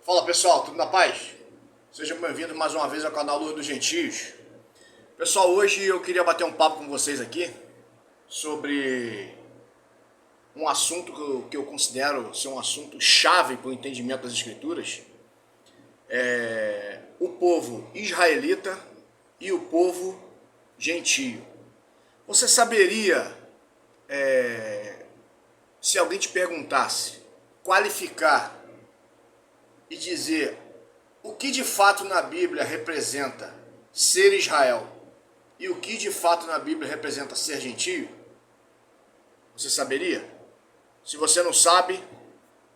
Fala pessoal, tudo na paz? Sejam bem-vindos mais uma vez ao canal Luz dos Gentios. Pessoal, hoje eu queria bater um papo com vocês aqui sobre um assunto que eu considero ser um assunto chave para o entendimento das Escrituras. O povo israelita e o povo gentio. Você saberia, se alguém te perguntasse, qualificar e dizer o que de fato na Bíblia representa ser Israel e o que de fato na Bíblia representa ser gentio? Você saberia? Se você não sabe,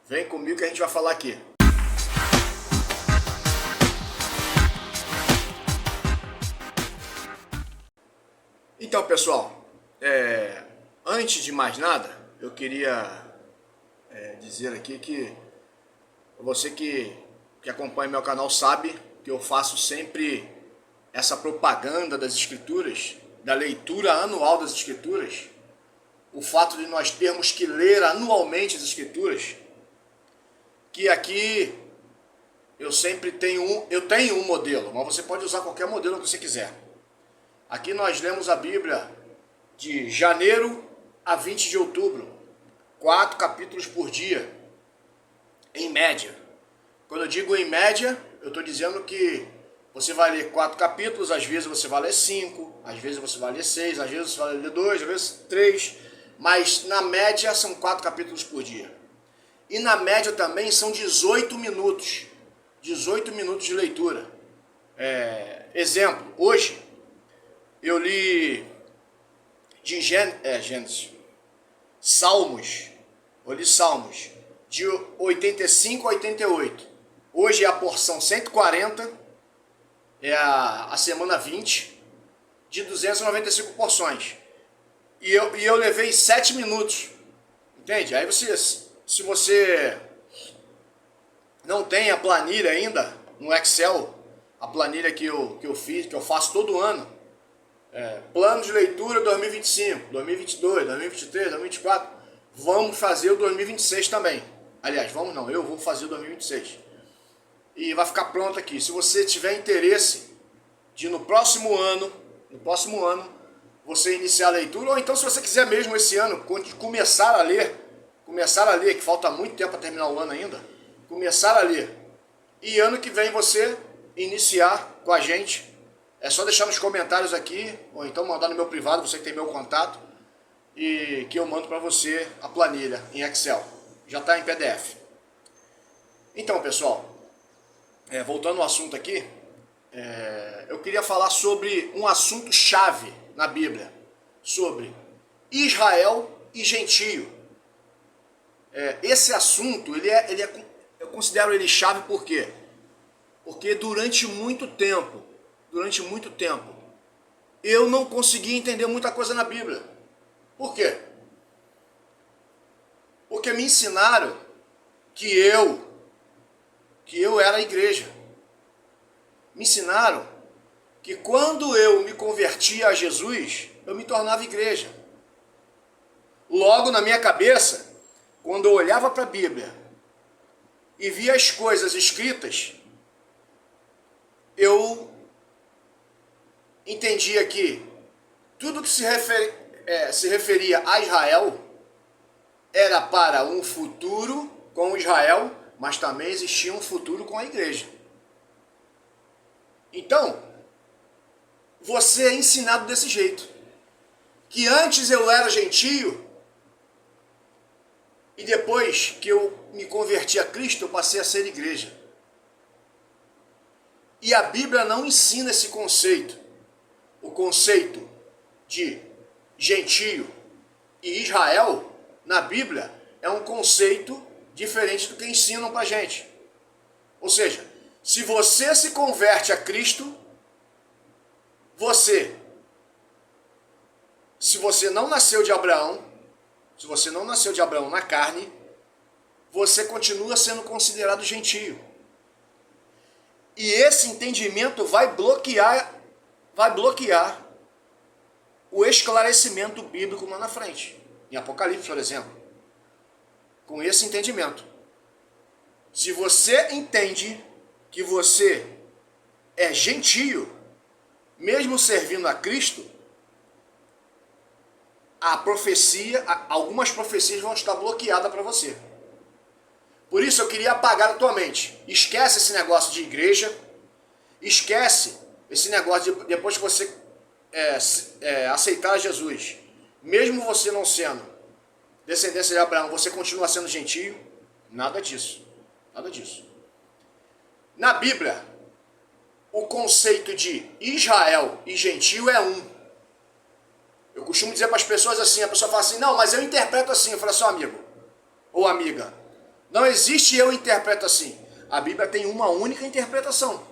vem comigo que a gente vai falar aqui. Então, pessoal, antes de mais nada, eu queria dizer aqui que você que acompanha meu canal sabe que eu faço sempre essa propaganda das Escrituras, da leitura anual das Escrituras, o fato de nós termos que ler anualmente as Escrituras, que aqui eu tenho um modelo, mas você pode usar qualquer modelo que você quiser. Aqui nós lemos a Bíblia de janeiro a 20 de outubro, 4 capítulos por dia, em média. Quando eu digo em média, eu estou dizendo que você vai ler 4 capítulos, às vezes você vai ler 5, às vezes você vai ler 6, às vezes você vai ler 2, às vezes 3, mas na média são 4 capítulos por dia. E na média também são 18 minutos de leitura. Exemplo, hoje eu li de Gênesis, Salmos, eu li Salmos de 85 a 88. Hoje é a porção 140, é a semana 20, de 295 porções. E eu levei 7 minutos, entende? Aí se você não tem a planilha ainda no Excel, a planilha que eu faço todo ano, plano de leitura 2025, 2022, 2023, 2024, vamos fazer o 2026 também. Aliás, eu vou fazer o 2026. E vai ficar pronto aqui. Se você tiver interesse de no próximo ano, você iniciar a leitura, ou então se você quiser mesmo esse ano começar a ler, que falta muito tempo para terminar o ano ainda, começar a ler. E ano que vem você iniciar com a gente. É só deixar nos comentários aqui, ou então mandar no meu privado, você que tem meu contato, e que eu mando para você a planilha em Excel. Já está em PDF. Então, pessoal, voltando ao assunto aqui, eu queria falar sobre um assunto chave na Bíblia, sobre Israel e gentio. Esse assunto, eu considero ele chave por quê? Porque durante muito tempo, eu não consegui entender muita coisa na Bíblia. Por quê? Porque me ensinaram que eu era a igreja. Me ensinaram que quando eu me convertia a Jesus, eu me tornava igreja. Logo na minha cabeça, quando eu olhava para a Bíblia e via as coisas escritas, eu entendia que tudo que se referia a Israel era para um futuro com Israel, mas também existia um futuro com a igreja. Então, você é ensinado desse jeito. Que antes eu era gentio, e depois que eu me converti a Cristo, eu passei a ser igreja. E a Bíblia não ensina esse conceito. O conceito de gentio e Israel, na Bíblia, é um conceito diferente do que ensinam pra gente. Ou seja, se você se converte a Cristo, se você não nasceu de Abraão na carne, você continua sendo considerado gentio. E esse entendimento vai bloquear o esclarecimento bíblico lá na frente. Em Apocalipse, por exemplo. Com esse entendimento. Se você entende que você é gentio, mesmo servindo a Cristo, algumas profecias vão estar bloqueadas para você. Por isso eu queria apagar da tua mente. Esquece esse negócio de igreja, esquece esse negócio de depois que você aceitar Jesus, mesmo você não sendo descendência de Abraão, você continua sendo gentio. Nada disso. Nada disso. Na Bíblia, o conceito de Israel e gentio é um. Eu costumo dizer para as pessoas assim, a pessoa fala assim, não, mas eu interpreto assim. Eu falo assim, amigo ou amiga, não existe eu interpreto assim. A Bíblia tem uma única interpretação.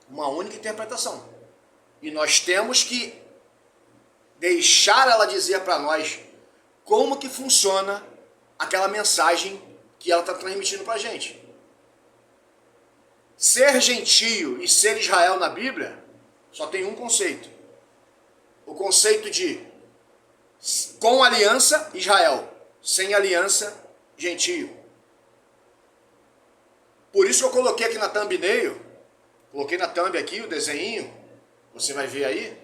Uma única interpretação. E nós temos que deixar ela dizer para nós como que funciona aquela mensagem que ela está transmitindo para a gente. Ser gentio e ser Israel na Bíblia só tem um conceito. O conceito de com aliança, Israel. Sem aliança, gentio. Por isso que eu coloquei aqui na thumbnail, coloquei na thumb aqui o desenho, você vai ver aí,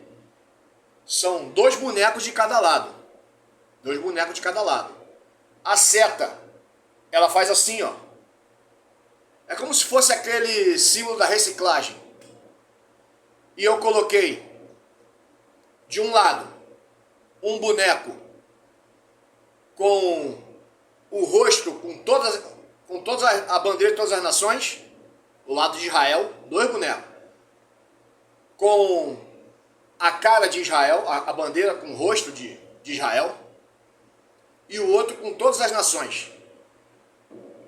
são 2 bonecos de cada lado. 2 bonecos de cada lado. A seta, ela faz assim, ó. É como se fosse aquele símbolo da reciclagem. E eu coloquei de um lado um boneco com o rosto, com toda a bandeira de todas as nações, do lado de Israel, 2 bonecos. Com a cara de Israel, a bandeira com o rosto de Israel, e o outro com todas as nações.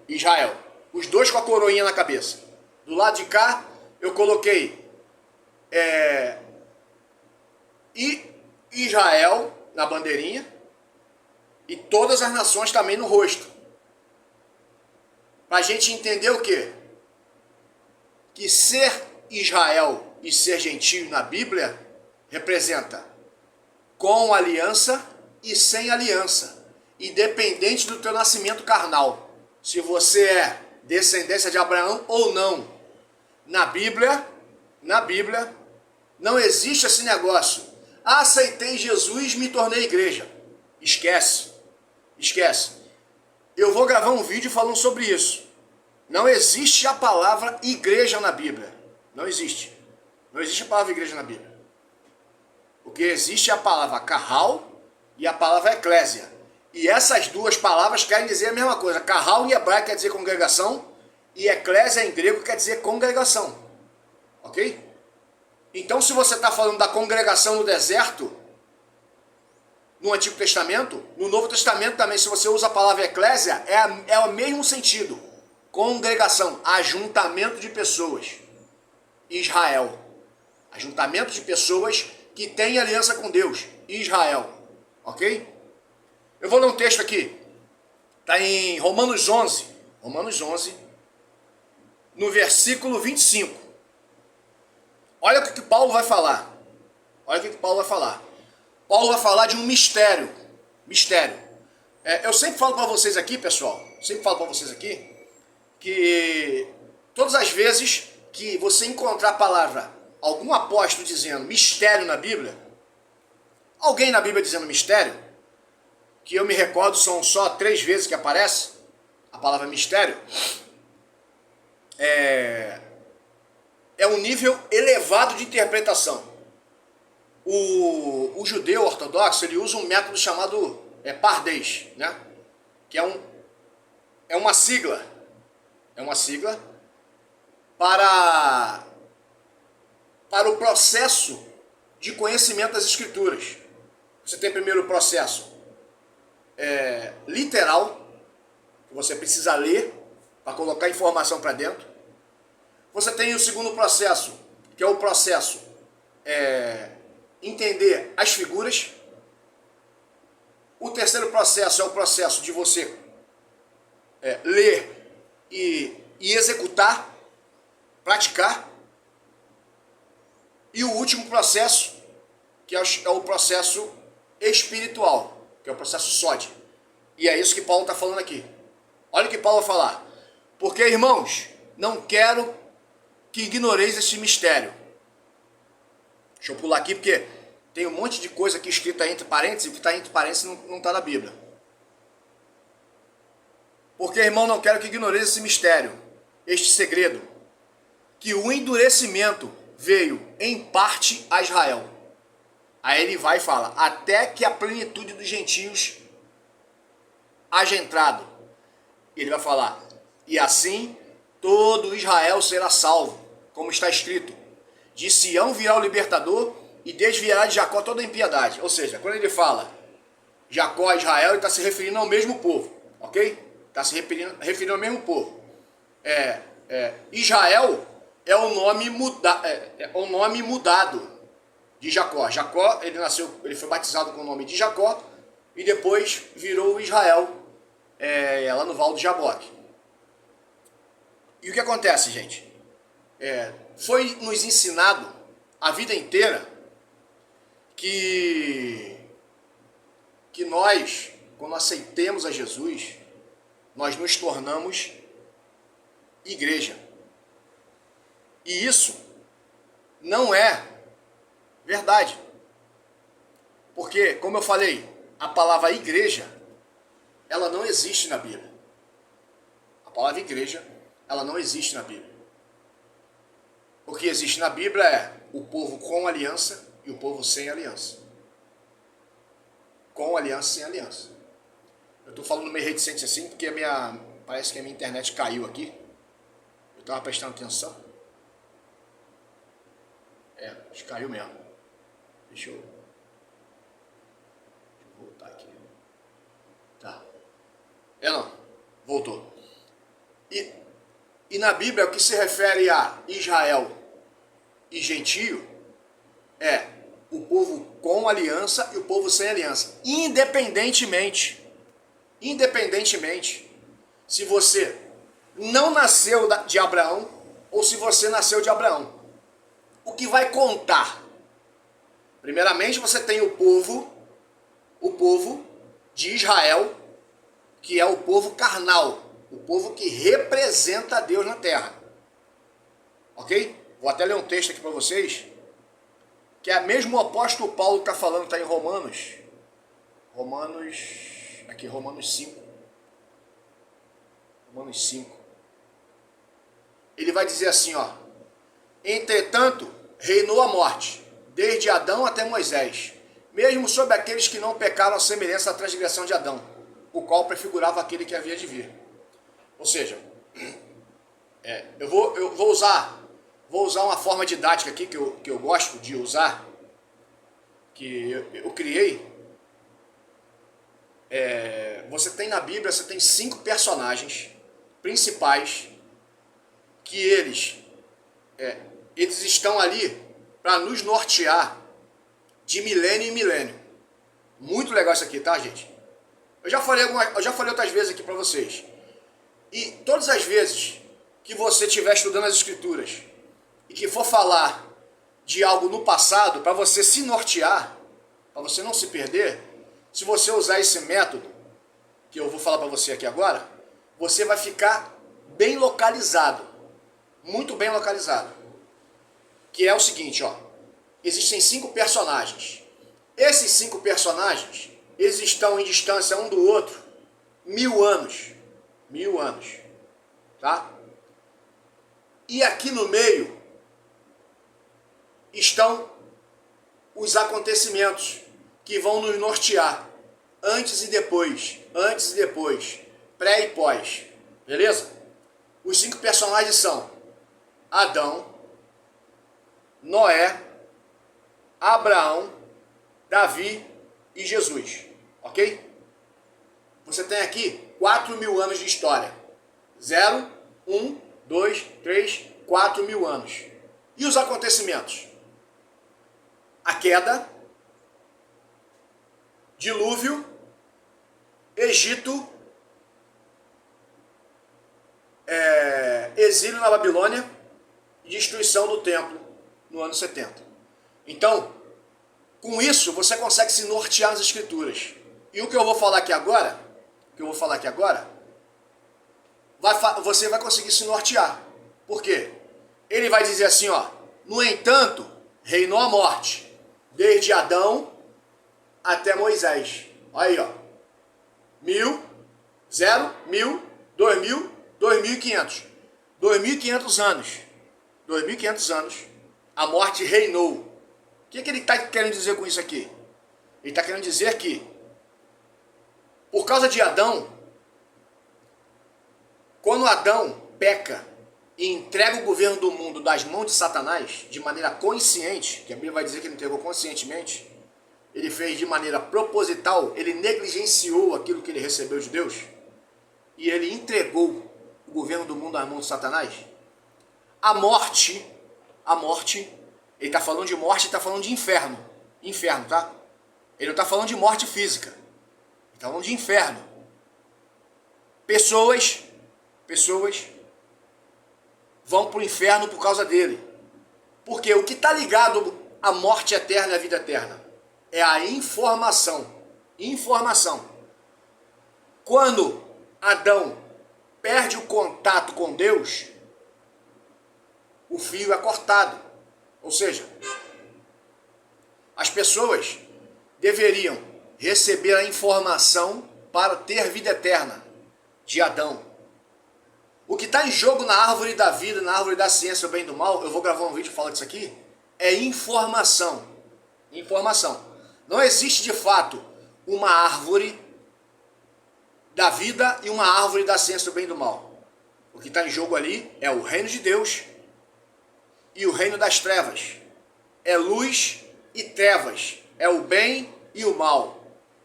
Israel. Os 2 com a coroinha na cabeça. Do lado de cá, eu coloquei Israel na bandeirinha e todas as nações também no rosto. Para a gente entender o quê? Que ser Israel e ser gentio na Bíblia representa com aliança e sem aliança, independente do teu nascimento carnal. Se você é descendência de Abraão ou não. Na Bíblia, não existe esse negócio. Aceitei Jesus, me tornei igreja. Esquece. Esquece. Eu vou gravar um vídeo falando sobre isso. Não existe a palavra igreja na Bíblia. Não existe. Não existe a palavra igreja na Bíblia. O que existe é a palavra carral e a palavra eclésia. E essas 2 palavras querem dizer a mesma coisa. Carral em hebraico quer dizer congregação e eclésia em grego quer dizer congregação. Ok? Então, se você está falando da congregação no deserto, no Antigo Testamento, no Novo Testamento também, se você usa a palavra eclésia, é o mesmo sentido. Congregação, ajuntamento de pessoas. Israel. Ajuntamento de pessoas que têm aliança com Deus. Israel. Ok? Eu vou ler um texto aqui. Está em Romanos 11. Romanos 11. No versículo 25. Olha o que Paulo vai falar. Olha o que Paulo vai falar. Paulo vai falar de um mistério. Mistério. Eu sempre falo para vocês aqui, pessoal. Sempre falo para vocês aqui. Que todas as vezes que você encontrar a palavra, algum apóstolo dizendo mistério na Bíblia, alguém na Bíblia dizendo mistério, que eu me recordo são só 3 vezes que aparece a palavra mistério, é um nível elevado de interpretação. O judeu ortodoxo, ele usa um método chamado pardês, né? Que é uma sigla. É uma sigla para o processo de conhecimento das Escrituras. Você tem primeiro o processo literal, que você precisa ler para colocar informação para dentro. Você tem o segundo processo, que é o processo entender as figuras. O terceiro processo é o processo de você ler e executar, praticar. E o último processo, que é o processo espiritual, que é o processo sódio. E é isso que Paulo está falando aqui. Olha o que Paulo vai falar. Porque, irmãos, não quero que ignoreis esse mistério. Deixa eu pular aqui porque tem um monte de coisa aqui escrita entre parênteses, e o que está entre parênteses não está na Bíblia. Porque, irmão, não quero que ignoreis esse mistério, este segredo, que o endurecimento veio em parte a Israel. Aí ele vai e fala, até que a plenitude dos gentios haja entrado. Ele vai falar, e assim todo Israel será salvo, como está escrito. De Sião virá o libertador e desviará de Jacó toda a impiedade. Ou seja, quando ele fala Jacó a Israel, ele está se referindo ao mesmo povo, ok? Está se referindo ao mesmo povo. Israel é o nome mudado de Jacó. Jacó, ele foi batizado com o nome de Jacó e depois virou Israel lá no Val do Jaboque. E o que acontece, gente? Foi nos ensinado a vida inteira que nós, quando aceitemos a Jesus, nós nos tornamos igreja. E isso não é verdade. Porque, como eu falei, a palavra igreja, ela não existe na Bíblia. A palavra igreja, ela não existe na Bíblia. O que existe na Bíblia é o povo com aliança e o povo sem aliança. Com aliança e sem aliança. Eu estou falando meio reticente assim porque parece que a minha internet caiu aqui. Eu estava prestando atenção. Acho que caiu mesmo. Deixa eu voltar aqui. Tá. Não. Voltou. E na Bíblia, o que se refere a Israel e gentio é o povo com aliança e o povo sem aliança. Independentemente se você não nasceu de Abraão ou se você nasceu de Abraão. O que vai contar? Primeiramente, você tem o povo de Israel, que é o povo carnal, o povo que representa a Deus na terra. Ok? Vou até ler um texto aqui para vocês, que é mesmo o apóstolo Paulo que está falando, está em Romanos 5. Romanos 5. Ele vai dizer assim, ó. Entretanto, reinou a morte, desde Adão até Moisés, mesmo sobre aqueles que não pecaram à semelhança da transgressão de Adão, o qual prefigurava aquele que havia de vir. Ou seja, eu vou usar uma forma didática aqui que eu gosto de usar, que eu criei. Você tem na Bíblia, você tem 5 personagens principais que eles estão ali para nos nortear de milênio em milênio. Muito legal isso aqui, tá, gente? Eu já falei outras vezes aqui para vocês. E todas as vezes que você estiver estudando as Escrituras e que for falar de algo no passado, para você se nortear, para você não se perder, se você usar esse método, que eu vou falar para você aqui agora, você vai ficar bem localizado. Muito bem localizado. Que é o seguinte, ó. Existem 5 personagens. Esses 5 personagens, eles estão em distância um do outro 1000 anos. 1000 anos. Tá? E aqui no meio estão os acontecimentos que vão nos nortear. Antes e depois. Pré e pós. Beleza? Os 5 personagens são Adão, Noé, Abraão, Davi e Jesus. Ok? Você tem aqui 4.000 anos de história. 0, 1, 2, 3, 4.000 anos. E os acontecimentos? A queda, dilúvio, Egito, exílio na Babilônia e destruição do templo no ano 70. Então, com isso você consegue se nortear nas Escrituras. E o que eu vou falar aqui agora, você vai conseguir se nortear. Por quê? Ele vai dizer assim, ó, no entanto, reinou a morte, desde Adão até Moisés. Olha aí, ó. 1000, 0, 1000, 2000, 2500. 2500 anos. 2500 anos. A morte reinou. O que ele está querendo dizer com isso aqui? Ele está querendo dizer que, por causa de Adão, quando Adão peca e entrega o governo do mundo das mãos de Satanás, de maneira consciente, que a Bíblia vai dizer que ele entregou conscientemente, ele fez de maneira proposital, ele negligenciou aquilo que ele recebeu de Deus, e ele entregou o governo do mundo às mãos de Satanás. A morte, ele está falando de morte, ele está falando de inferno, tá? Ele não está falando de morte física, ele está falando de inferno. Pessoas vão para o inferno por causa dele. Porque o que está ligado à morte eterna e à vida eterna é a informação. Quando Adão perde o contato com Deus, o fio é cortado. Ou seja, as pessoas deveriam receber a informação para ter vida eterna de Adão. O que está em jogo na árvore da vida, na árvore da ciência, o bem e do mal, eu vou gravar um vídeo falando disso aqui, é informação. Não existe de fato uma árvore da vida e uma árvore da ciência, do bem e do mal. O que está em jogo ali é o reino de Deus e o reino das trevas. É luz e trevas. É o bem e o mal.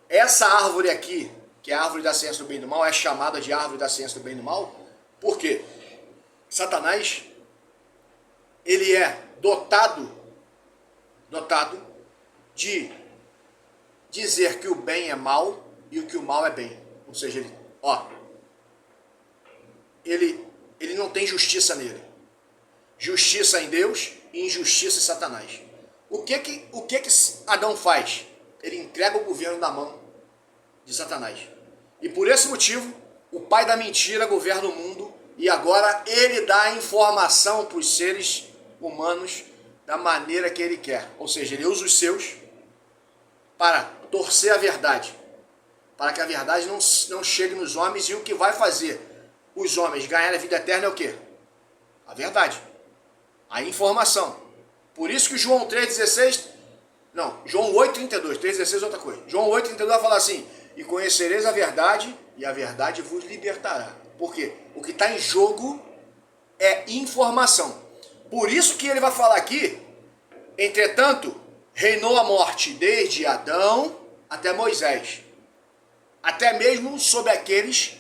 Essa árvore aqui, que é a árvore da ciência do bem e do mal, é chamada de árvore da ciência do bem e do mal. Por quê? Satanás, ele é dotado de dizer que o bem é mal e o que o mal é bem. Ou seja, ele não tem justiça nele. Justiça em Deus e injustiça em Satanás. O que Adão faz? Ele entrega o governo na mão de Satanás. E por esse motivo, o pai da mentira governa o mundo e agora ele dá a informação para os seres humanos da maneira que ele quer. Ou seja, ele usa os seus para torcer a verdade, para que a verdade não chegue nos homens, e o que vai fazer os homens ganharem a vida eterna é o quê? A verdade, a informação. Por isso que João 3,16, João 8,32, 3,16 é outra coisa. João 8,32 vai falar assim, e conhecereis a verdade, e a verdade vos libertará. Por quê? O que está em jogo é informação. Por isso que ele vai falar aqui, entretanto, reinou a morte desde Adão até Moisés, até mesmo sobre aqueles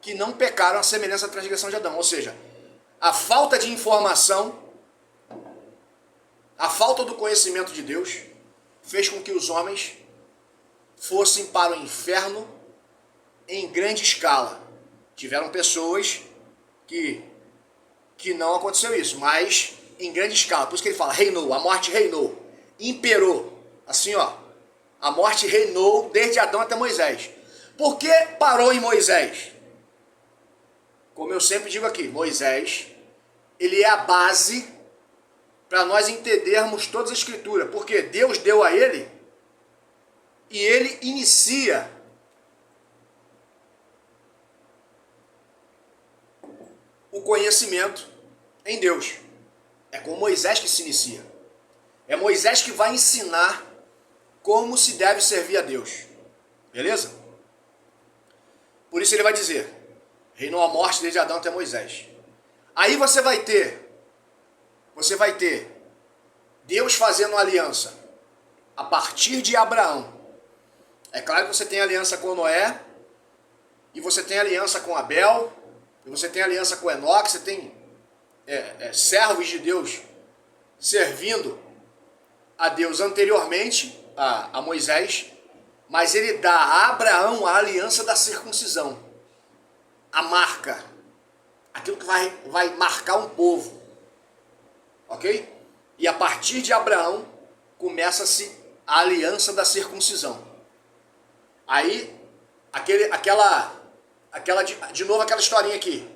que não pecaram a semelhança da transgressão de Adão. Ou seja, a falta de informação, a falta do conhecimento de Deus, fez com que os homens fossem para o inferno em grande escala. Tiveram pessoas que não aconteceu isso, mas em grande escala. Por isso que ele fala, reinou, a morte reinou, imperou. Assim, a morte reinou desde Adão até Moisés. Por que parou em Moisés? Como eu sempre digo aqui, Moisés, ele é a base para nós entendermos toda a Escritura. Porque Deus deu a ele e ele inicia o conhecimento em Deus. É com Moisés que se inicia. É Moisés que vai ensinar como se deve servir a Deus. Beleza? Por isso ele vai dizer, reinou a morte desde Adão até Moisés. Aí você vai ter Deus fazendo uma aliança a partir de Abraão. É claro que você tem aliança com Noé, e você tem aliança com Abel, e você tem aliança com Enoque, você tem servos de Deus servindo a Deus anteriormente a Moisés, mas ele dá a Abraão a aliança da circuncisão, a marca, aquilo que vai marcar um povo, ok? E a partir de Abraão começa-se a aliança da circuncisão. Aí, de novo aquela historinha aqui,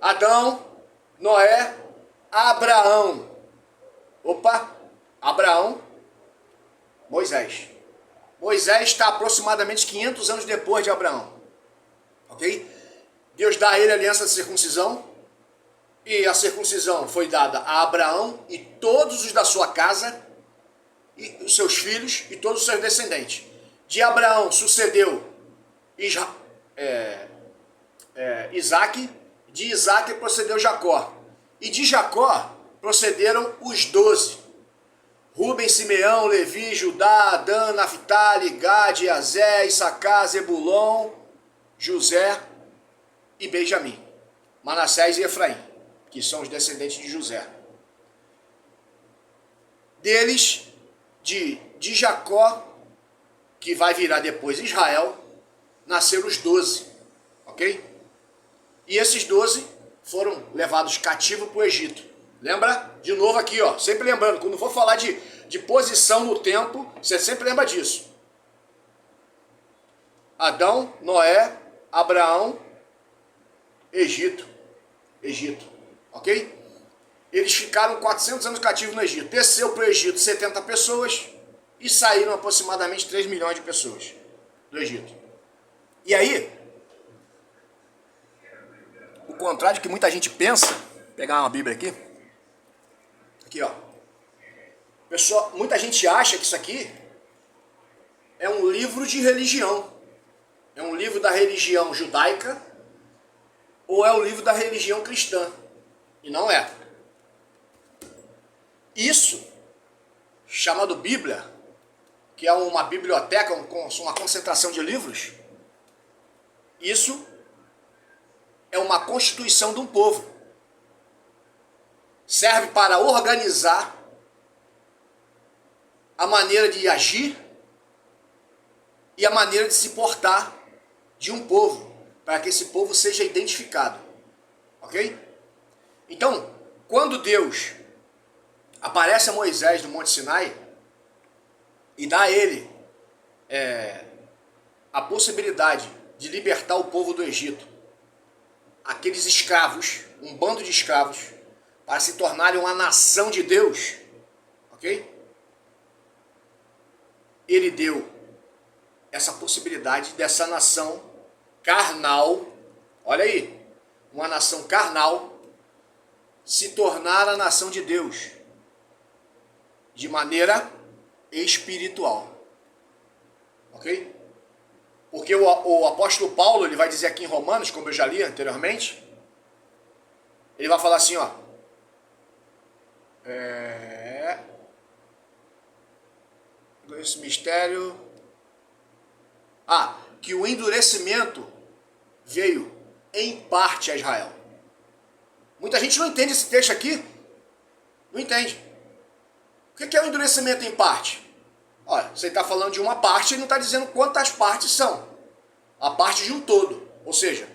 Adão, Noé, Abraão. Opa, Abraão, Moisés. Moisés está aproximadamente 500 anos depois de Abraão. Ok? Deus dá a ele a aliança de circuncisão. E a circuncisão foi dada a Abraão e todos os da sua casa, e os seus filhos e todos os seus descendentes. De Abraão sucedeu Isaac, de Isaac procedeu Jacó. E de Jacó procederam os 12. Rubem, Simeão, Levi, Judá, Dan, Naphtali, Gade, Azé, Issacar, Zebulon, José e Benjamim. Manassés e Efraim, que são os descendentes de José. Deles, de Jacó, que vai virar depois Israel, nasceram os 12, ok? E esses 12 foram levados cativos para o Egito. Lembra? De novo aqui, ó, sempre lembrando, quando for falar de posição no tempo, você sempre lembra disso. Adão, Noé, Abraão, Egito, ok? Eles ficaram 400 anos cativos no Egito. Desceu para o Egito 70 pessoas e saíram aproximadamente 3 milhões de pessoas do Egito. E aí, o contrário do que muita gente pensa, vou pegar uma Bíblia aqui, ó. Pessoal, muita gente acha que isso aqui é um livro de religião. É um livro da religião judaica ou é o livro da religião cristã. E não é. Isso, chamado Bíblia, que é uma biblioteca, uma concentração de livros, isso é uma constituição de um povo. Serve para organizar a maneira de agir e a maneira de se portar de um povo, para que esse povo seja identificado. Ok? Então, quando Deus aparece a Moisés no Monte Sinai e dá a ele a possibilidade de libertar o povo do Egito, aqueles escravos, um bando de escravos, para se tornarem uma nação de Deus, ok? Ele deu essa possibilidade dessa nação carnal, olha aí, uma nação carnal, se tornar a nação de Deus, de maneira espiritual, ok? Porque o apóstolo Paulo, ele vai dizer aqui em Romanos, como eu já li anteriormente, ele vai falar assim, ó, esse mistério, que o endurecimento veio em parte a Israel. Muita gente não entende esse texto aqui, não entende. O que é o endurecimento em parte? Olha, você está falando de uma parte e não está dizendo quantas partes são. A parte de um todo, ou seja,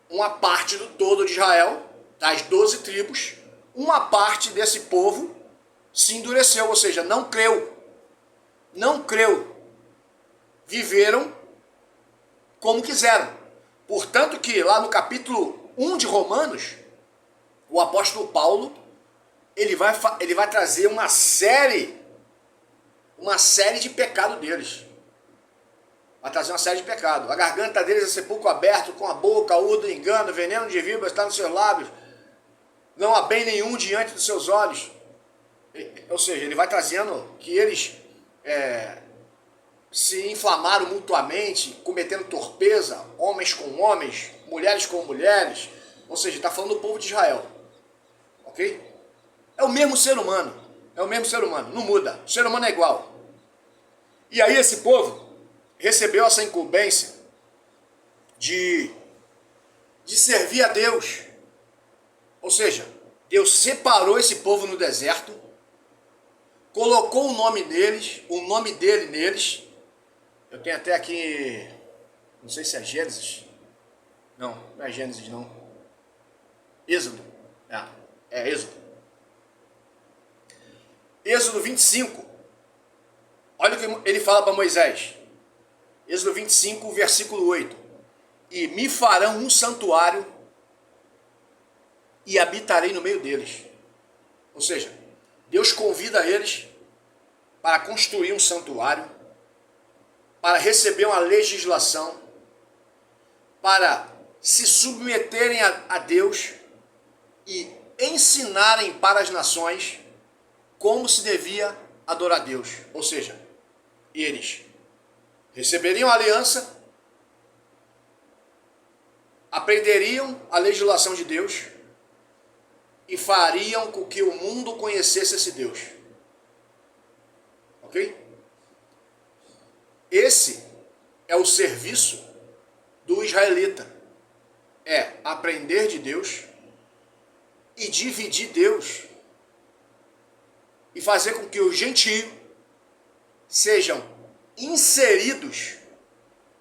uma parte do todo de Israel, das 12 tribos, uma parte desse povo se endureceu, ou seja, não creu. Não creu. Viveram como quiseram. Portanto que lá no capítulo 1 de Romanos, o apóstolo Paulo, ele vai trazer uma série de pecados deles. Vai trazer uma série de pecados. A garganta deles é sepulcro aberto, com a boca, urdo, engano, veneno de víbora está nos seus lábios. Não há bem nenhum diante dos seus olhos. Ou seja, ele vai trazendo que eles se inflamaram mutuamente, cometendo torpeza, homens com homens, mulheres com mulheres. Ou seja, está falando do povo de Israel. Ok? É o mesmo ser humano. É o mesmo ser humano. Não muda. O ser humano é igual. E aí esse povo recebeu essa incumbência de servir a Deus. Ou seja, Deus separou esse povo no deserto, colocou o nome neles, o nome dele neles. Eu tenho até aqui, não sei se é Gênesis. Não é Gênesis não. Êxodo. É Êxodo. Êxodo 25. Olha o que ele fala para Moisés. Êxodo 25, versículo 8. E me farão um santuário e habitarei no meio deles. Ou seja, Deus convida eles para construir um santuário, para receber uma legislação, para se submeterem a Deus e ensinarem para as nações como se devia adorar a Deus. Ou seja, eles receberiam a aliança, aprenderiam a legislação de Deus e fariam com que o mundo conhecesse esse Deus. Ok? Esse é o serviço do israelita. É aprender de Deus e dividir Deus e fazer com que os gentios sejam inseridos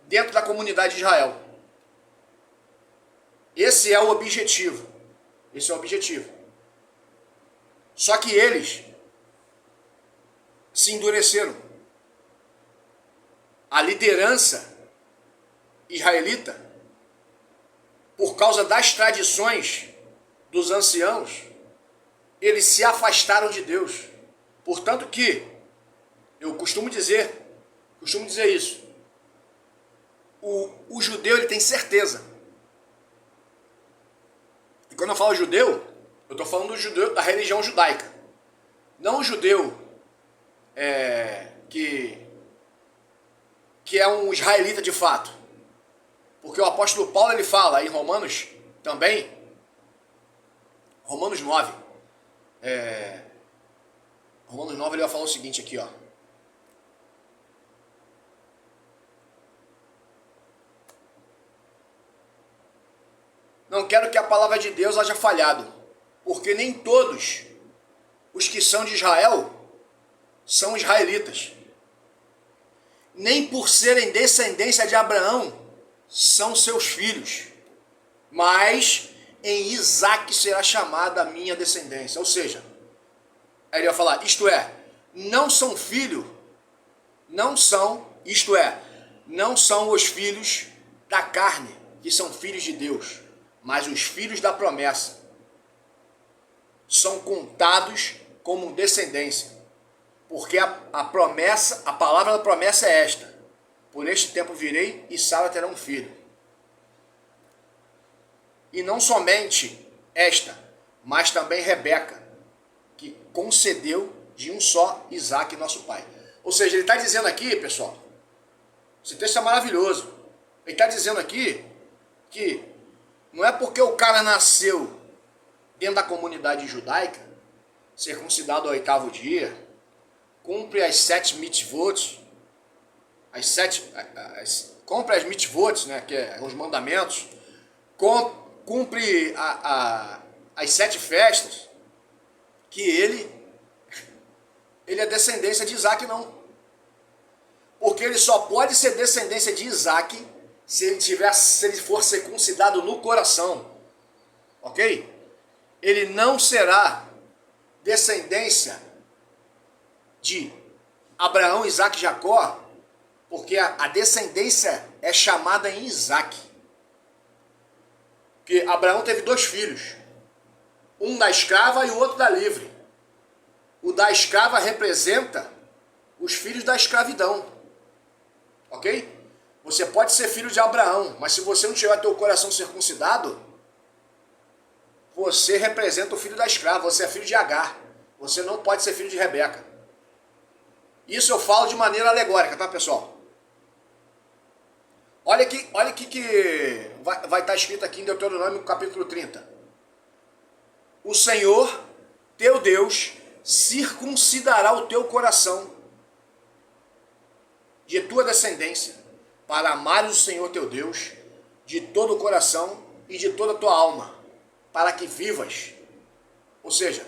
dentro da comunidade de Israel. Esse é o objetivo. Esse é o objetivo. Só que eles se endureceram. A liderança israelita, por causa das tradições dos anciãos, eles se afastaram de Deus. Portanto que, eu costumo dizer isso, o judeu ele tem certeza. E quando eu falo judeu, eu estou falando do judeu da religião judaica. Não o judeu que é um israelita de fato. Porque o apóstolo Paulo ele fala em Romanos também, Romanos 9. Romanos 9 ele vai falar o seguinte aqui, ó. Não quero que a palavra de Deus haja falhado, porque nem todos os que são de Israel são israelitas. Nem por serem descendência de Abraão são seus filhos, mas em Isaque será chamada a minha descendência. Ou seja, aí ele vai falar, isto é, não são filhos, não são os filhos da carne, que são filhos de Deus, mas os filhos da promessa são contados como descendência, porque a promessa, a palavra da promessa é esta: por este tempo virei e Sara terá um filho. E não somente esta, mas também Rebeca, que concedeu de um só Isaque, nosso pai. Ou seja, ele está dizendo aqui, pessoal, esse texto é maravilhoso. Ele está dizendo aqui que não é porque o cara nasceu dentro da comunidade judaica, circuncidado ao 8º dia, cumpre as 7 mitzvot, cumpre as mitzvot, né, que é os mandamentos, cumpre as 7 festas, que ele é descendência de Isaque, não. Porque ele só pode ser descendência de Isaque se ele for circuncidado no coração. Ok? Ele não será descendência de Abraão, Isaque e Jacó, porque a descendência é chamada em Isaque. Porque Abraão teve 2 filhos, um da escrava e o outro da livre. O da escrava representa os filhos da escravidão. Ok? Você pode ser filho de Abraão, mas se você não tiver teu coração circuncidado, você representa o filho da escrava, você é filho de Agar. Você não pode ser filho de Rebeca. Isso eu falo de maneira alegórica, tá, pessoal? Olha aqui que vai estar escrito aqui em Deuteronômio capítulo 30. O Senhor, teu Deus, circuncidará o teu coração de tua descendência, para amares o Senhor teu Deus de todo o coração e de toda a tua alma, para que vivas. Ou seja,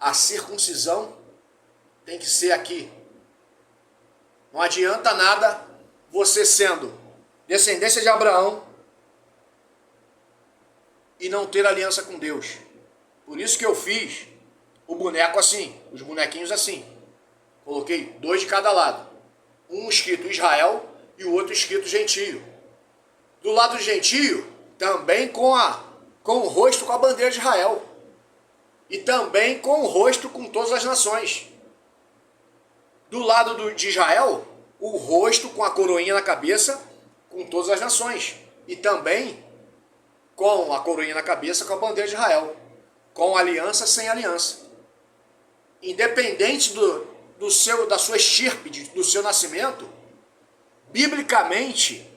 a circuncisão tem que ser aqui. Não adianta nada você sendo descendência de Abraão e não ter aliança com Deus. Por isso que eu fiz o boneco assim, os bonequinhos assim. Coloquei 2 de cada lado. Um escrito Israel e o outro escrito gentio. Do lado gentio, também com a com o rosto com a bandeira de Israel. E também com o rosto com todas as nações. Do lado de Israel, o rosto com a coroinha na cabeça com todas as nações. E também com a coroinha na cabeça com a bandeira de Israel. Com aliança, sem aliança. Independente da sua estirpe, do seu nascimento, biblicamente,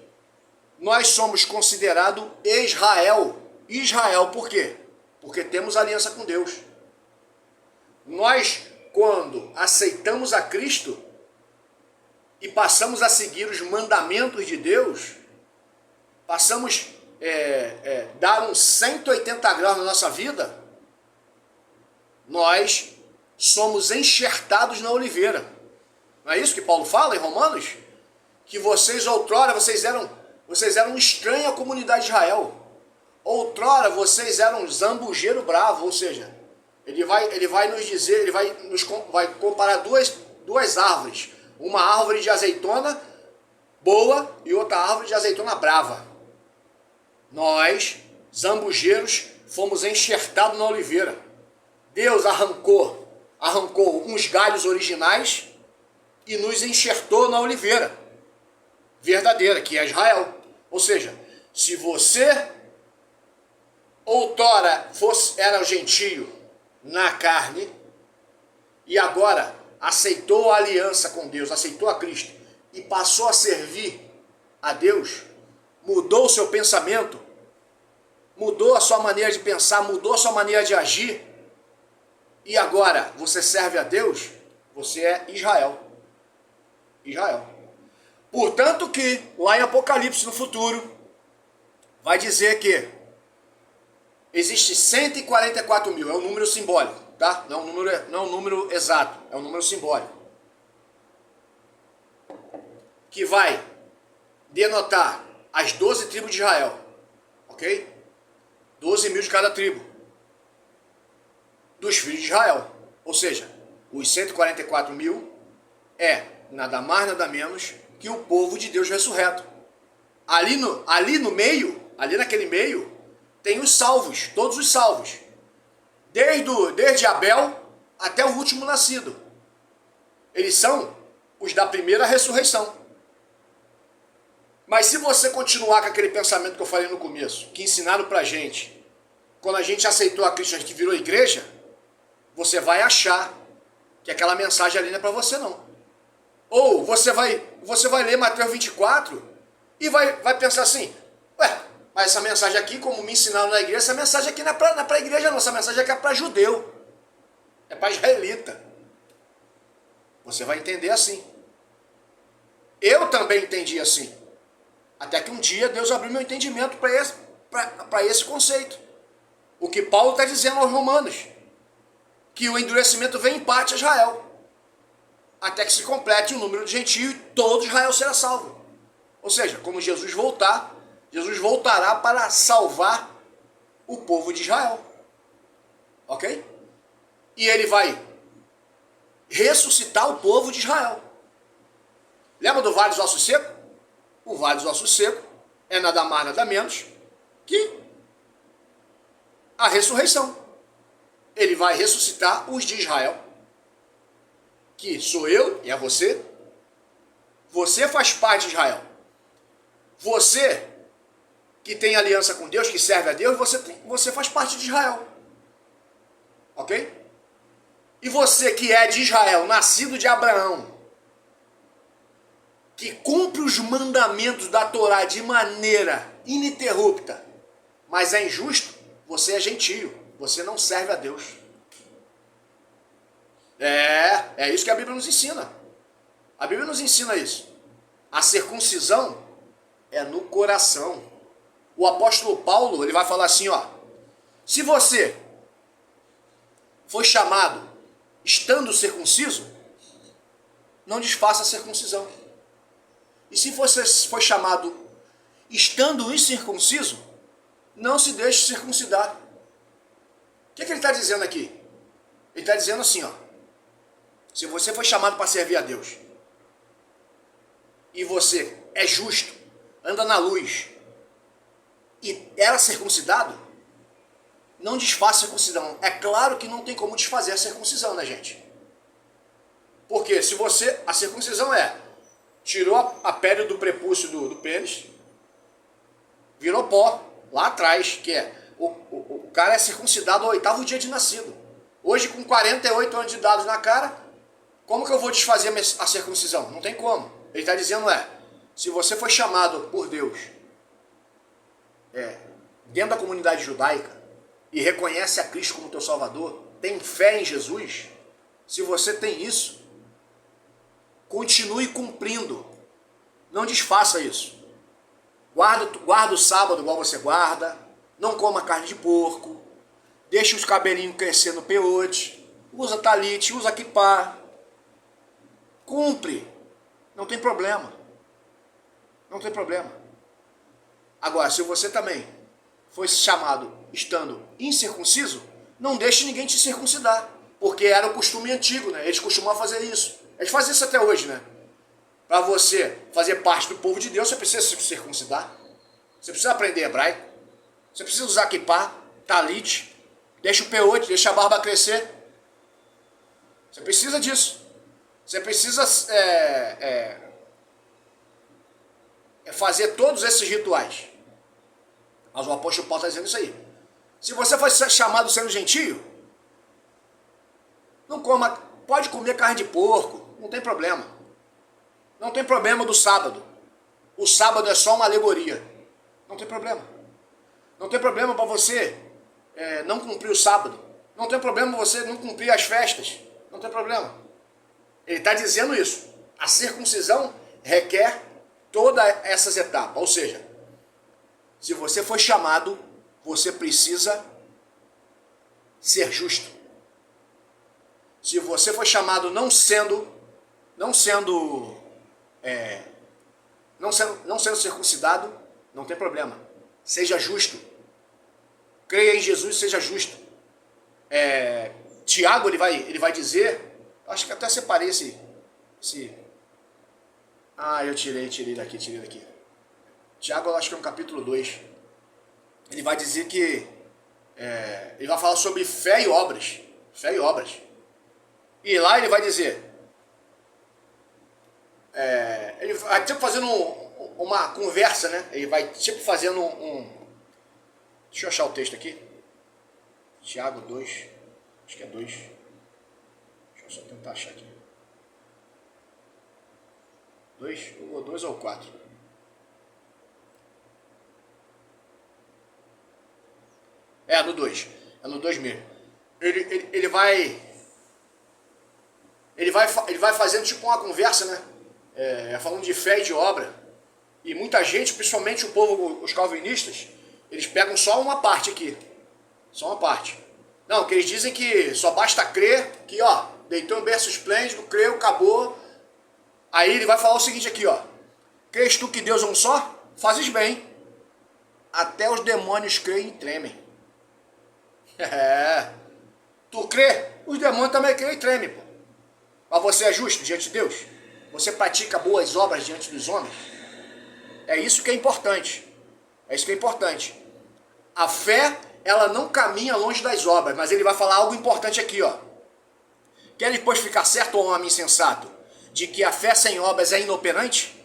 nós somos considerados Israel. Israel por quê? Porque temos aliança com Deus. Nós, quando aceitamos a Cristo e passamos a seguir os mandamentos de Deus, passamos a dar uns 180 graus na nossa vida, nós somos enxertados na oliveira. Não é isso que Paulo fala em Romanos? Que vocês outrora, vocês eram estranhos à comunidade de Israel. Outrora vocês eram zambujeiro bravo, ou seja, ele vai nos dizer, ele vai comparar duas árvores. Uma árvore de azeitona boa e outra árvore de azeitona brava. Nós, zambujeiros, fomos enxertados na oliveira. Deus arrancou uns galhos originais e nos enxertou na oliveira verdadeira, que é Israel. Ou seja, se você outrora era gentio na carne e agora aceitou a aliança com Deus, aceitou a Cristo e passou a servir a Deus, mudou o seu pensamento, mudou a sua maneira de pensar, mudou a sua maneira de agir, e agora você serve a Deus, você é Israel. Israel. Portanto que, lá em Apocalipse, no futuro, vai dizer que existe 144 mil, é um número simbólico, tá? Não é um número exato, é um número simbólico. Que vai denotar as 12 tribos de Israel, ok? 12 mil de cada tribo dos filhos de Israel. Ou seja, os 144 mil é nada mais, nada menos que o povo de Deus ressurreto. Ali no meio, ali naquele meio, tem os salvos, todos os salvos. Desde Abel até o último nascido. Eles são os da primeira ressurreição. Mas se você continuar com aquele pensamento que eu falei no começo, que ensinaram pra gente, quando a gente aceitou a Cristo, a gente virou igreja, você vai achar que aquela mensagem ali não é para você não. Ou você vai ler Mateus 24 e vai pensar assim, ué, mas essa mensagem aqui, como me ensinaram na igreja, essa mensagem aqui não é para a igreja não, essa mensagem aqui é para judeu, é para israelita. Você vai entender assim. Eu também entendi assim. Até que um dia Deus abriu meu entendimento para esse conceito. O que Paulo está dizendo aos romanos, que o endurecimento vem em parte a Israel, até que se complete o número de gentios e todo Israel será salvo. Ou seja, quando Jesus voltar, Jesus voltará para salvar o povo de Israel. Ok? E ele vai ressuscitar o povo de Israel. Lembra do Vale dos Ossos Secos? O Vale dos Ossos Secos é nada mais, nada menos que a ressurreição. Ele vai ressuscitar os de Israel, que sou eu e é você. Você faz parte de Israel. Você que tem aliança com Deus, que serve a Deus, você faz parte de Israel. Ok? E você que é de Israel, nascido de Abraão, que cumpre os mandamentos da Torá de maneira ininterrupta, mas é injusto, você é gentio, você não serve a Deus. É isso que a Bíblia nos ensina. A Bíblia nos ensina isso. A circuncisão é no coração. O apóstolo Paulo, ele vai falar assim, ó, se você foi chamado estando circunciso, não desfaça a circuncisão. E se você foi chamado estando incircunciso, não se deixe circuncidar. O que ele está dizendo aqui? Ele está dizendo assim, ó, se você foi chamado para servir a Deus, e você é justo, anda na luz, e era circuncidado, não desfaça a circuncisão. É claro que não tem como desfazer a circuncisão, né, gente? Porque se você... A circuncisão tirou a pele do prepúcio do pênis, virou pó, lá atrás, que o cara é circuncidado ao 8º dia de nascido. Hoje, com 48 anos de idade na cara, como que eu vou desfazer a circuncisão? Não tem como. Ele está dizendo se você foi chamado por Deus dentro da comunidade judaica e reconhece a Cristo como teu Salvador, tem fé em Jesus, se você tem isso, continue cumprindo. Não desfaça isso. Guarda o sábado igual você guarda. Não coma carne de porco. Deixa os cabelinhos crescer no peote. Usa talite, usa kippá. Cumpre. Não tem problema. Não tem problema. Agora, se você também foi chamado estando incircunciso, não deixe ninguém te circuncidar. Porque era o costume antigo, né? Eles costumavam fazer isso. Eles fazem isso até hoje, né? Para você fazer parte do povo de Deus, você precisa se circuncidar. Você precisa aprender hebraico. Você precisa usar kippá, talite. Deixa o peote, deixa a barba crescer. Você precisa disso. Você precisa fazer todos esses rituais. Mas o apóstolo Paulo está dizendo isso aí. Se você foi chamado sendo gentio, não coma, pode comer carne de porco, não tem problema. Não tem problema do sábado. O sábado é só uma alegoria. Não tem problema. Não tem problema para você não cumprir o sábado. Não tem problema você não cumprir as festas. Não tem problema. Ele está dizendo isso. A circuncisão requer todas essas etapas. Ou seja, se você foi chamado, você precisa ser justo. Se você foi chamado não sendo circuncidado, não tem problema. Seja justo. Creia em Jesus e seja justo. Tiago ele vai dizer, acho que até separei esse. Eu tirei daqui. Tiago, eu acho que é no capítulo 2. Ele vai dizer que ele vai falar sobre fé e obras. Fé e obras. E lá ele vai dizer, ele vai tipo fazendo uma conversa, né? Ele vai tipo fazendo deixa eu achar o texto aqui. Tiago 2, acho que é 2. Deixa eu só tentar achar aqui. 2 ou 4. No 2. É no 2 mesmo. Ele vai fazendo tipo uma conversa, né? Falando de fé e de obra. E muita gente, principalmente o povo, os calvinistas, eles pegam só uma parte aqui. Só uma parte. Não, que eles dizem que só basta crer, que deitou em berço esplêndido, creu, acabou. Aí ele vai falar o seguinte aqui, crês tu que Deus é um só? Fazes bem. Até os demônios creem e tremem. Tu crê? Os demônios também creem e tremem, pô. Mas você é justo diante de Deus? Você pratica boas obras diante dos homens? É isso que é importante. É isso que é importante. A fé, ela não caminha longe das obras, mas ele vai falar algo importante aqui, Quer depois ficar certo, ou homem insensato, de que a fé sem obras é inoperante?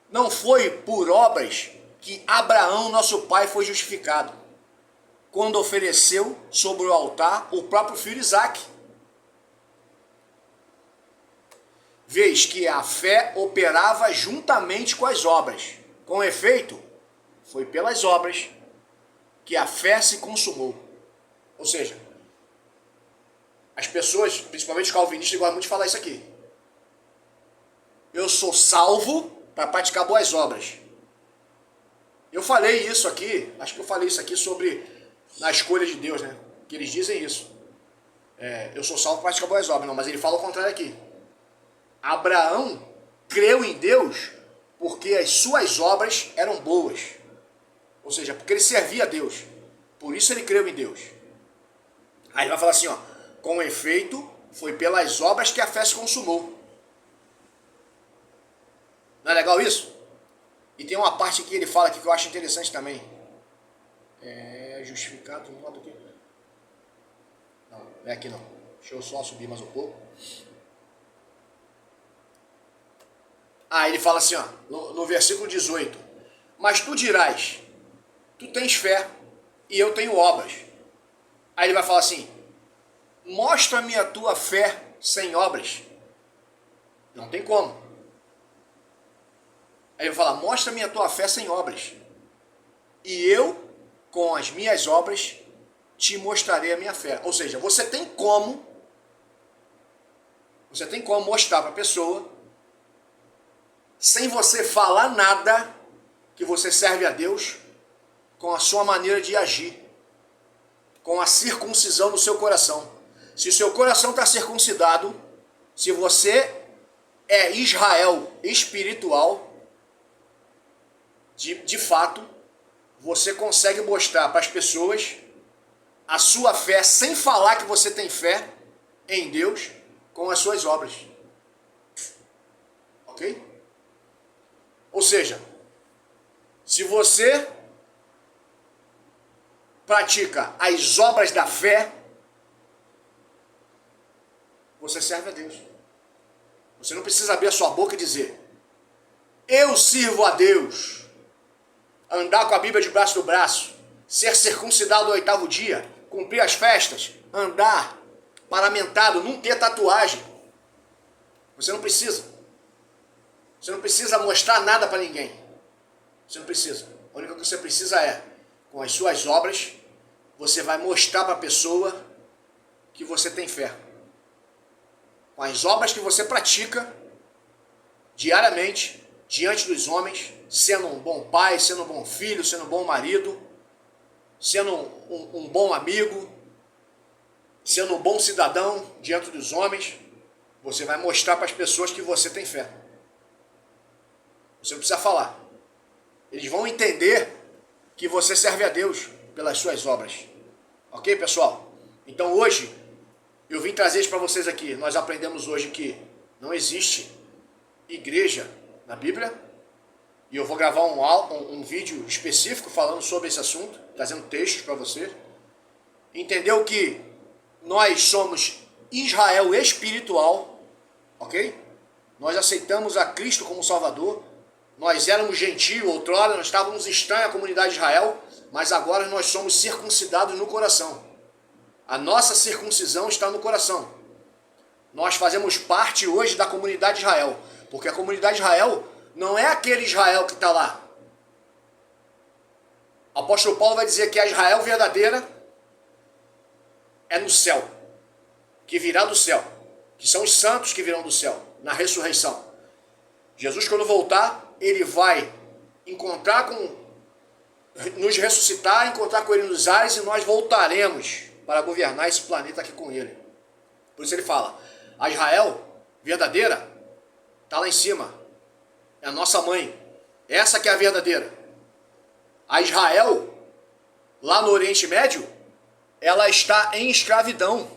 Não foi por obras que Abraão, nosso pai, foi justificado, quando ofereceu sobre o altar o próprio filho Isaque. Vês que a fé operava juntamente com as obras. Com efeito, foi pelas obras que a fé se consumou. Ou seja, as pessoas, principalmente os calvinistas, gostam muito de falar isso aqui. Eu sou salvo para praticar boas obras. Eu falei isso aqui, acho que eu falei isso aqui sobre na escolha de Deus, né? Que eles dizem isso. Eu sou salvo para praticar boas obras. Não, mas ele fala o contrário aqui. Abraão creu em Deus porque as suas obras eram boas. Ou seja, porque ele servia a Deus. Por isso ele creu em Deus. Aí ele vai falar assim, com efeito, foi pelas obras que a fé se consumou. Não é legal isso? E tem uma parte que ele fala aqui que eu acho interessante também. é justificado de modo que... Não, não é aqui não. Deixa eu só subir mais um pouco. Ele fala assim, ó, no versículo 18. Mas tu dirás, tu tens fé e eu tenho obras. Aí ele vai falar assim, mostra-me a tua fé sem obras. Não tem como. Aí ele vai falar, mostra-me a tua fé sem obras. E eu, com as minhas obras, te mostrarei a minha fé. Ou seja, você tem como mostrar para a pessoa, sem você falar nada, que você serve a Deus, com a sua maneira de agir, com a circuncisão do seu coração. Se o seu coração está circuncidado, se você é Israel espiritual, de fato, você consegue mostrar para as pessoas a sua fé, sem falar que você tem fé em Deus, com as suas obras. Ok? Ou seja, se você pratica as obras da fé, você serve a Deus. Você não precisa abrir a sua boca e dizer, eu sirvo a Deus. Andar com a Bíblia debaixo do braço, ser circuncidado no 8º dia, cumprir as festas, andar paramentado, não ter tatuagem. Você não precisa. Você não precisa mostrar nada para ninguém. Você não precisa. A única coisa que você precisa é, com as suas obras, você vai mostrar para a pessoa que você tem fé. Com as obras que você pratica diariamente, diante dos homens, sendo um bom pai, sendo um bom filho, sendo um bom marido, sendo um bom amigo, sendo um bom cidadão diante dos homens, você vai mostrar para as pessoas que você tem fé. Você não precisa falar. Eles vão entender que você serve a Deus pelas suas obras. Ok, pessoal? Então hoje, eu vim trazer isso para vocês aqui. Nós aprendemos hoje que não existe igreja na Bíblia. E eu vou gravar um vídeo específico falando sobre esse assunto, trazendo textos para você. Entendeu que nós somos Israel espiritual, ok? Nós aceitamos a Cristo como Salvador. Nós éramos gentios outrora, nós estávamos estranhos à comunidade de Israel, mas agora nós somos circuncidados no coração. A nossa circuncisão está no coração. Nós fazemos parte hoje da comunidade de Israel, porque a comunidade de Israel não é aquele Israel que está lá. O apóstolo Paulo vai dizer que a Israel verdadeira é no céu, que virá do céu, que são os santos que virão do céu, na ressurreição. Jesus, quando voltar, ele vai nos ressuscitar, encontrar com ele nos ares, e nós voltaremos para governar esse planeta aqui com ele. Por isso ele fala, a Israel verdadeira está lá em cima, é a nossa mãe, essa que é a verdadeira. A Israel, lá no Oriente Médio, ela está em escravidão.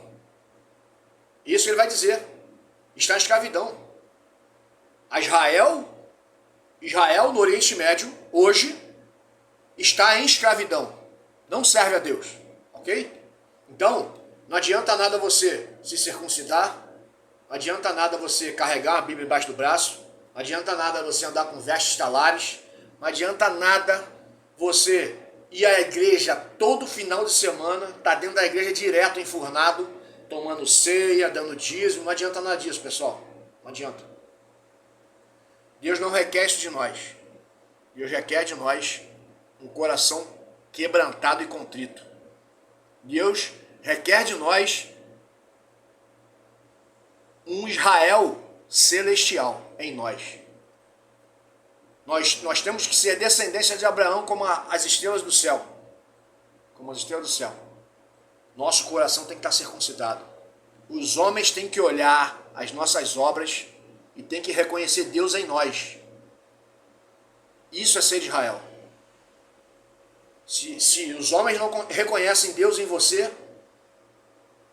Isso ele vai dizer, está em escravidão. A Israel no Oriente Médio, hoje, está em escravidão. Não serve a Deus, ok? Então, não adianta nada você se circuncidar, não adianta nada você carregar uma Bíblia embaixo do braço, não adianta nada você andar com vestes talares, não adianta nada você ir à igreja todo final de semana, tá dentro da igreja direto, enfurnado, tomando ceia, dando dízimo, não adianta nada disso, pessoal, não adianta. Deus não requer isso de nós. Deus requer de nós um coração quebrantado e contrito. Deus requer de nós um Israel celestial em nós. Nós temos que ser descendência de Abraão como as estrelas do céu. Como as estrelas do céu. Nosso coração tem que estar circuncidado. Os homens têm que olhar as nossas obras e têm que reconhecer Deus em nós. Isso é ser de Israel. Se os homens não reconhecem Deus em você,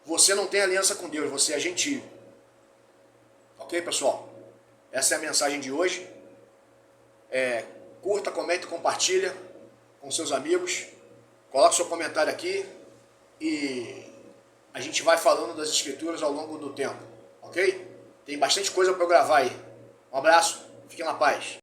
você não tem aliança com Deus, você é gentio. Ok, pessoal? Essa é a mensagem de hoje. Curta, comente, compartilha com seus amigos. Coloque seu comentário aqui e a gente vai falando das escrituras ao longo do tempo, ok? Tem bastante coisa para eu gravar aí. Um abraço, fiquem na paz.